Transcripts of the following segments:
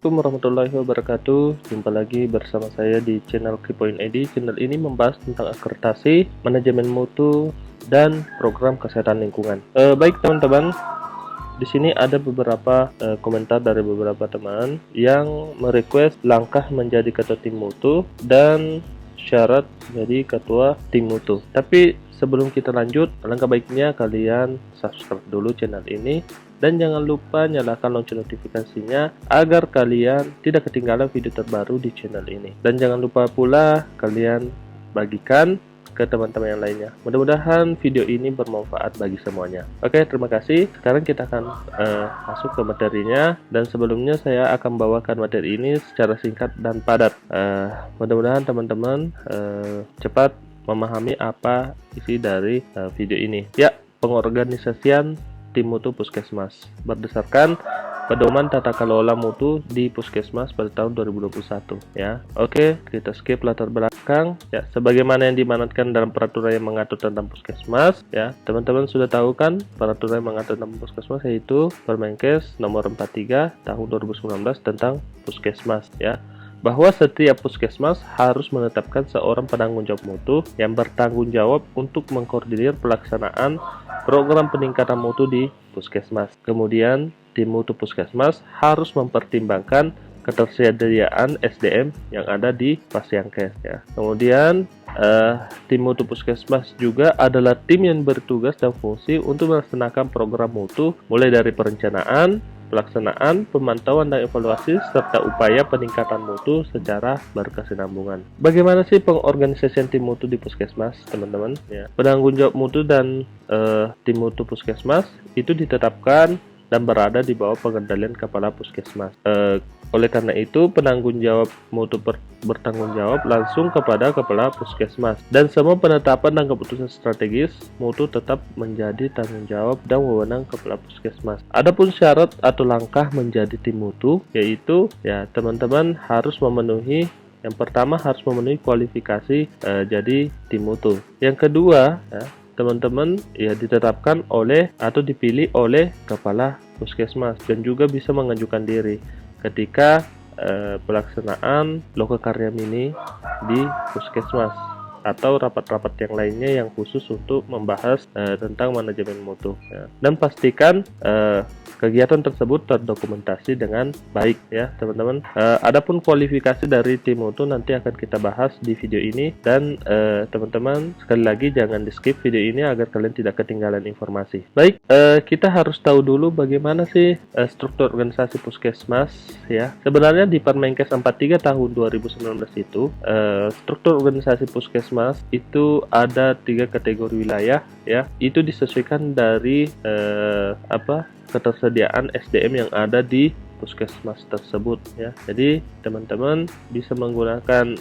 Assalamualaikum warahmatullahi wabarakatuh. Jumpa lagi bersama saya di channel Keypoint ID. Channel ini membahas tentang akreditasi, manajemen mutu, dan program kesehatan lingkungan. Baik teman-teman, di sini ada beberapa komentar dari beberapa teman yang merequest langkah menjadi ketua tim mutu dan syarat jadi ketua tim mutu. Tapi sebelum kita lanjut, alangkah baiknya kalian subscribe dulu channel ini dan jangan lupa nyalakan lonceng notifikasinya agar kalian tidak ketinggalan video terbaru di channel ini. Dan jangan lupa pula kalian bagikan ke teman-teman yang lainnya. Mudah-mudahan video ini bermanfaat bagi semuanya. Oke, terima kasih. Sekarang kita akan masuk ke materinya, dan sebelumnya saya akan bawakan materi ini secara singkat dan padat. Mudah-mudahan teman-teman cepat memahami apa isi dari video ini. Ya, pengorganisasian tim mutu Puskesmas berdasarkan pedoman tata kelola mutu di Puskesmas pada tahun 2021 ya. Oke, kita skip latar belakang ya, sebagaimana yang dimanatkan dalam peraturan yang mengatur tentang Puskesmas ya. Teman-teman sudah tahu kan peraturan yang mengatur tentang Puskesmas, yaitu Permenkes nomor 43 tahun 2019 tentang Puskesmas ya, bahwa setiap puskesmas harus menetapkan seorang penanggung jawab mutu yang bertanggung jawab untuk mengkoordinir pelaksanaan program peningkatan mutu di puskesmas. Kemudian, tim mutu puskesmas harus mempertimbangkan ketersediaan SDM yang ada di Pasyankes ya. Kemudian, tim mutu puskesmas juga adalah tim yang bertugas dan fungsi untuk melaksanakan program mutu mulai dari perencanaan, pelaksanaan, pemantauan dan evaluasi, serta upaya peningkatan mutu secara berkesinambungan. Bagaimana sih pengorganisasian tim mutu di Puskesmas, teman-teman? Ya. Penanggung jawab mutu dan tim mutu Puskesmas itu ditetapkan dan berada di bawah pengendalian Kepala Puskesmas. Oleh karena itu, penanggung jawab mutu bertanggung jawab langsung kepada Kepala Puskesmas, dan semua penetapan dan keputusan strategis mutu tetap menjadi tanggung jawab dan wewenang Kepala Puskesmas. Adapun syarat atau langkah menjadi tim mutu, yaitu ya teman-teman harus memenuhi, yang pertama harus memenuhi kualifikasi jadi tim mutu. Yang kedua ya, teman-teman ya ditetapkan oleh atau dipilih oleh Kepala Puskesmas dan juga bisa mengajukan diri ketika pelaksanaan lokakarya mini di Puskesmas atau rapat-rapat yang lainnya yang khusus untuk membahas tentang manajemen mutu ya. Dan pastikan kegiatan tersebut terdokumentasi dengan baik ya teman-teman. Adapun kualifikasi dari tim mutu nanti akan kita bahas di video ini, dan teman-teman sekali lagi jangan di skip video ini agar kalian tidak ketinggalan informasi. Baik, kita harus tahu dulu bagaimana sih struktur organisasi Puskesmas ya. Sebenarnya di Permenkes 43 tahun 2019 itu struktur organisasi Puskesmas itu ada 3 kategori wilayah ya. Itu disesuaikan dari ketersediaan SDM yang ada di puskesmas tersebut ya. Jadi teman-teman bisa menggunakan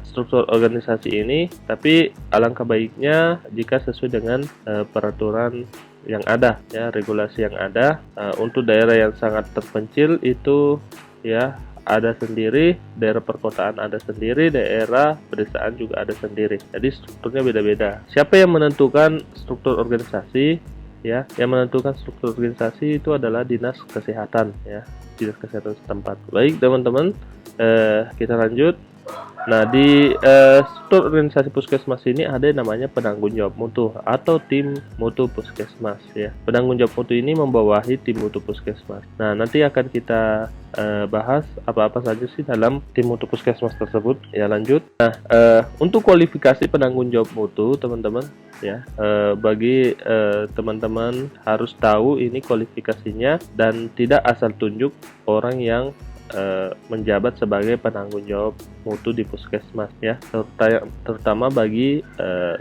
struktur organisasi ini, tapi alangkah baiknya jika sesuai dengan peraturan yang ada ya, regulasi yang ada. Untuk daerah yang sangat terpencil itu ya ada sendiri, daerah perkotaan ada sendiri, daerah pedesaan juga ada sendiri. Jadi strukturnya beda-beda. Siapa yang menentukan struktur organisasi? Ya, yang menentukan struktur organisasi itu adalah Dinas Kesehatan ya, Dinas Kesehatan setempat. Baik teman-teman, kita lanjut. Nah, di struktur organisasi Puskesmas ini ada yang namanya penanggung jawab mutu atau tim mutu Puskesmas ya. Penanggung jawab mutu ini membawahi tim mutu Puskesmas. Nah, nanti akan kita bahas apa-apa saja sih dalam tim mutu Puskesmas tersebut ya. Lanjut. Nah, untuk kualifikasi penanggung jawab mutu teman-teman ya, bagi teman-teman harus tahu ini kualifikasinya dan tidak asal tunjuk orang yang menjabat sebagai penanggung jawab mutu di Puskesmas ya. Terutama bagi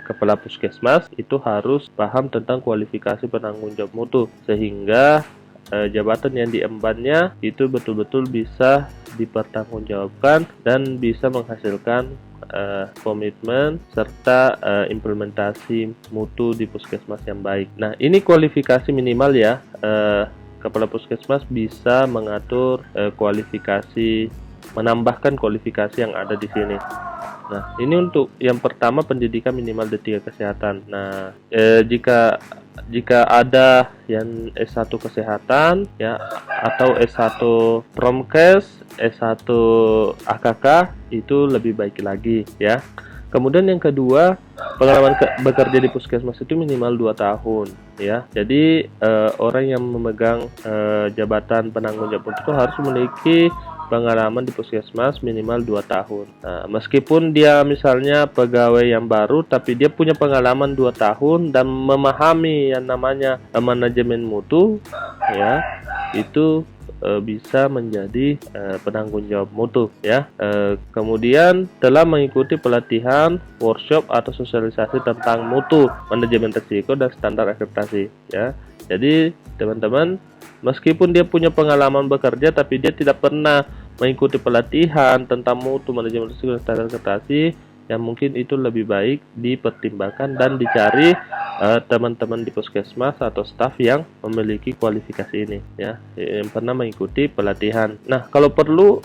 Kepala Puskesmas itu harus paham tentang kualifikasi penanggung jawab mutu, sehingga jabatan yang diembannya itu betul-betul bisa dipertanggungjawabkan dan bisa menghasilkan komitmen serta implementasi mutu di Puskesmas yang baik. Nah, ini kualifikasi minimal ya. Kepala Puskesmas bisa mengatur kualifikasi, menambahkan kualifikasi yang ada di sini. Nah, ini untuk yang pertama pendidikan minimal D3 kesehatan. Nah, jika ada yang S1 kesehatan ya atau S1 Promkes, S1 AKK itu lebih baik lagi ya. Kemudian yang kedua, pengalaman bekerja di puskesmas itu minimal 2 tahun ya. Jadi orang yang memegang jabatan penanggung jawab itu harus memiliki pengalaman di puskesmas minimal 2 tahun. Nah, meskipun dia misalnya pegawai yang baru tapi dia punya pengalaman 2 tahun dan memahami yang namanya manajemen mutu ya, itu bisa menjadi penanggung jawab mutu ya. Kemudian telah mengikuti pelatihan, workshop atau sosialisasi tentang mutu, manajemen risiko dan standar akreditasi ya. Jadi teman-teman, meskipun dia punya pengalaman bekerja tapi dia tidak pernah mengikuti pelatihan tentang mutu, manajemen risiko dan standar akreditasi, yang mungkin itu lebih baik dipertimbangkan dan dicari teman-teman di puskesmas atau staf yang memiliki kualifikasi ini ya, yang pernah mengikuti pelatihan. Nah, kalau perlu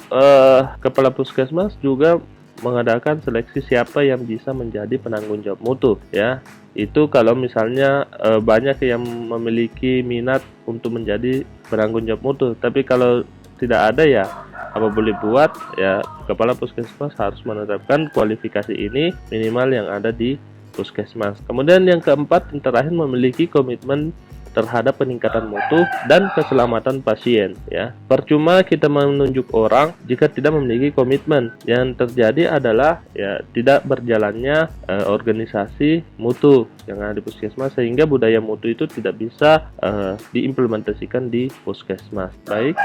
kepala puskesmas juga mengadakan seleksi siapa yang bisa menjadi penanggung jawab mutu ya. Itu kalau misalnya banyak yang memiliki minat untuk menjadi penanggung jawab mutu, tapi kalau tidak ada ya apa boleh buat ya, kepala puskesmas harus menerapkan kualifikasi ini minimal yang ada di puskesmas. Kemudian yang keempat, yang terakhir, memiliki komitmen terhadap peningkatan mutu dan keselamatan pasien ya. Percuma kita menunjuk orang jika tidak memiliki komitmen. Yang terjadi adalah ya tidak berjalannya organisasi mutu yang ada di puskesmas, sehingga budaya mutu itu tidak bisa diimplementasikan di puskesmas. Baik.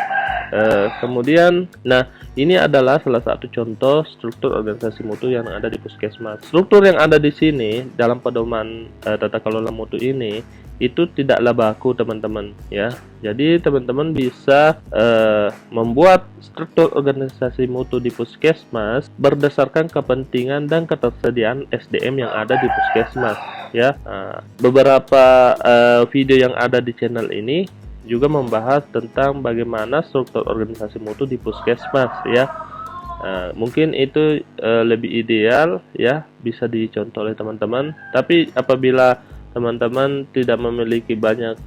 Kemudian, nah ini adalah salah satu contoh struktur organisasi mutu yang ada di puskesmas. Struktur yang ada di sini dalam pedoman tata kelola mutu ini itu tidaklah baku teman-teman ya. Jadi teman-teman bisa membuat struktur organisasi mutu di puskesmas berdasarkan kepentingan dan ketersediaan SDM yang ada di puskesmas ya. Beberapa video yang ada di channel ini juga membahas tentang bagaimana struktur organisasi mutu di puskesmas ya. Mungkin itu lebih ideal ya, bisa dicontoh oleh teman-teman. Tapi apabila teman-teman tidak memiliki banyak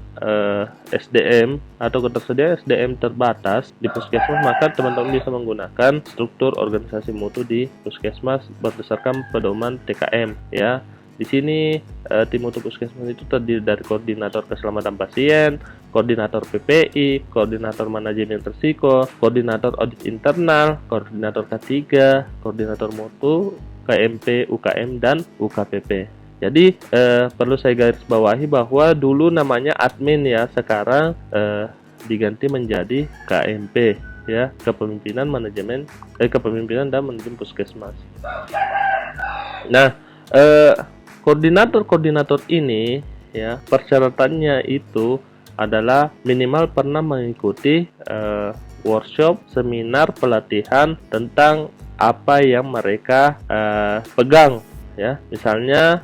SDM atau ketersediaan SDM terbatas di puskesmas, maka teman-teman bisa menggunakan struktur organisasi mutu di puskesmas berdasarkan pedoman TKM ya. Di sini tim mutu puskesmas itu terdiri dari koordinator keselamatan pasien, koordinator PPI, koordinator manajemen risiko, koordinator audit internal, koordinator K3, koordinator mutu, KMP, UKM, dan UKPP. Jadi perlu saya garis bawahi bahwa dulu namanya admin ya, sekarang diganti menjadi KMP ya, kepemimpinan dan manajemen puskesmas. Nah, koordinator ini ya, persyaratannya itu adalah minimal pernah mengikuti workshop, seminar, pelatihan tentang apa yang mereka pegang ya. Misalnya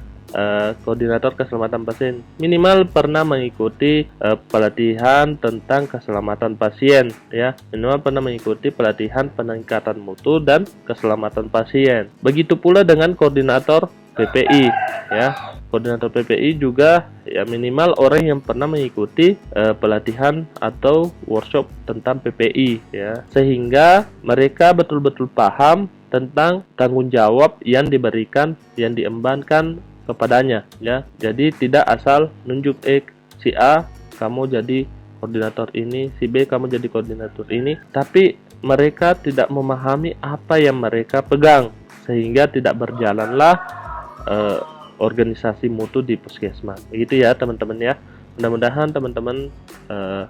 koordinator keselamatan pasien minimal pernah mengikuti pelatihan tentang keselamatan pasien ya, minimal pernah mengikuti pelatihan peningkatan mutu dan keselamatan pasien. Begitu pula dengan koordinator PPI ya. Koordinator PPI juga ya minimal orang yang pernah mengikuti pelatihan atau workshop tentang PPI ya, sehingga mereka betul-betul paham tentang tanggung jawab yang diberikan, yang diembankan kepadanya ya. Jadi tidak asal nunjuk si A kamu jadi koordinator ini, si B kamu jadi koordinator ini, tapi mereka tidak memahami apa yang mereka pegang, sehingga tidak berjalanlah organisasi mutu di puskesmas. Begitu ya teman-teman ya. Mudah-mudahan teman-teman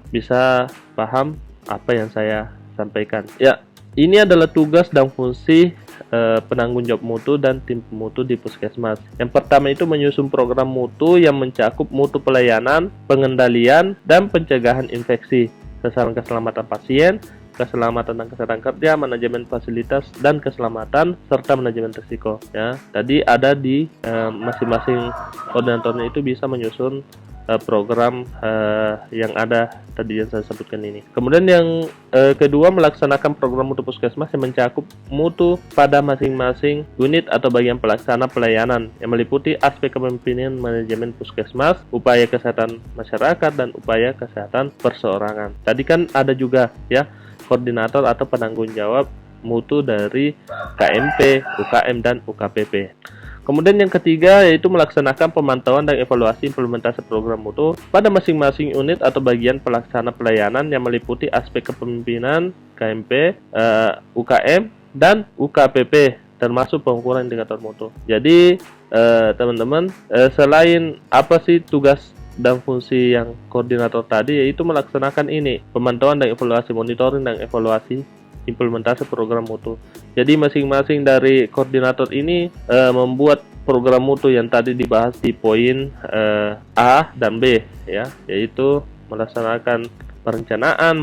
bisa paham apa yang saya sampaikan. Ya, ini adalah tugas dan fungsi penanggung jawab mutu dan tim mutu di puskesmas. Yang pertama itu menyusun program mutu yang mencakup mutu pelayanan, pengendalian, dan pencegahan infeksi, sasaran keselamatan pasien, keselamatan dan kesehatan kerja, manajemen fasilitas dan keselamatan, serta manajemen risiko ya. Tadi ada di masing-masing koordinatornya itu bisa menyusun program yang ada tadi yang saya sebutkan ini. Kemudian yang kedua, melaksanakan program mutu puskesmas yang mencakup mutu pada masing-masing unit atau bagian pelaksana pelayanan yang meliputi aspek kepemimpinan manajemen puskesmas, upaya kesehatan masyarakat, dan upaya kesehatan perseorangan. Tadi kan ada juga ya koordinator atau penanggung jawab mutu dari KMP, UKM, dan UKPP. Kemudian yang ketiga yaitu melaksanakan pemantauan dan evaluasi implementasi program mutu pada masing-masing unit atau bagian pelaksana pelayanan yang meliputi aspek kepemimpinan KMP, UKM, dan UKPP, termasuk pengukuran indikator mutu. Jadi teman-teman, selain apa sih tugas dan fungsi yang koordinator tadi, yaitu melaksanakan ini, pemantauan dan evaluasi, monitoring dan evaluasi implementasi program mutu. Jadi masing-masing dari koordinator ini membuat program mutu yang tadi dibahas di poin A dan B ya, yaitu melaksanakan perencanaan,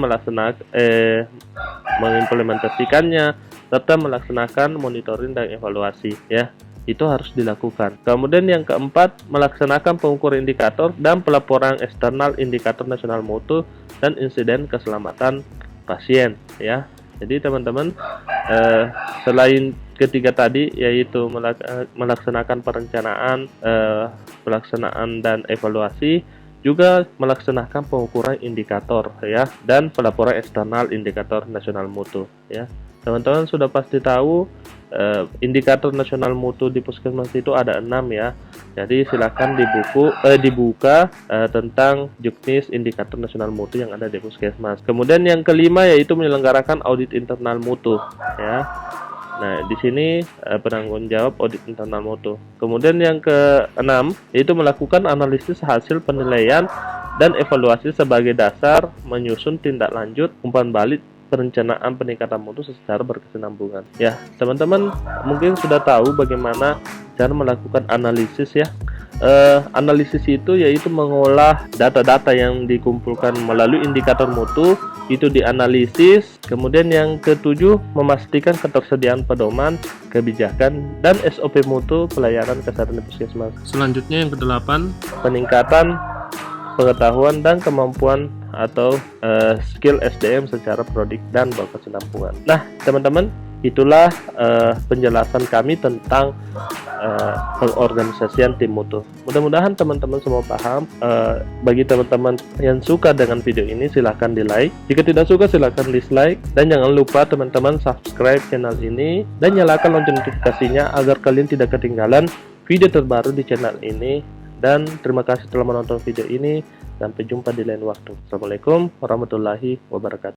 mengimplementasikannya, serta melaksanakan monitoring dan evaluasi ya. Itu harus dilakukan. Kemudian yang keempat, melaksanakan pengukuran indikator dan pelaporan eksternal indikator nasional mutu dan insiden keselamatan pasien ya. Jadi teman-teman, selain ketiga tadi yaitu melaksanakan perencanaan, pelaksanaan dan evaluasi, juga melaksanakan pengukuran indikator ya, dan pelaporan eksternal indikator nasional mutu ya. Teman-teman sudah pasti tahu indikator nasional mutu di puskesmas itu ada 6 ya. Jadi silakan dibuka tentang juknis indikator nasional mutu yang ada di puskesmas. Kemudian yang kelima yaitu menyelenggarakan audit internal mutu ya. Nah, di sini penanggung jawab audit internal mutu. Kemudian yang keenam yaitu melakukan analisis hasil penilaian dan evaluasi sebagai dasar menyusun tindak lanjut umpan balik perencanaan peningkatan mutu secara berkesinambungan. Ya, teman-teman mungkin sudah tahu bagaimana cara melakukan analisis ya. Analisis itu yaitu mengolah data-data yang dikumpulkan melalui indikator mutu, itu dianalisis. Kemudian yang ketujuh, memastikan ketersediaan pedoman, kebijakan, dan SOP mutu pelayanan kesehatan di puskesmas. Selanjutnya yang kedelapan, peningkatan pengetahuan dan kemampuan atau skill SDM secara prodik dan berkesinambungan. Nah, teman-teman, itulah penjelasan kami tentang pengorganisasian tim mutu. Mudah-mudahan teman-teman semua paham. Bagi teman-teman yang suka dengan video ini, silahkan di like. Jika tidak suka, silahkan dislike. Dan jangan lupa teman-teman subscribe channel ini dan nyalakan lonceng notifikasinya agar kalian tidak ketinggalan video terbaru di channel ini. Dan terima kasih telah menonton video ini. Sampai jumpa di lain waktu. Assalamualaikum warahmatullahi wabarakatuh.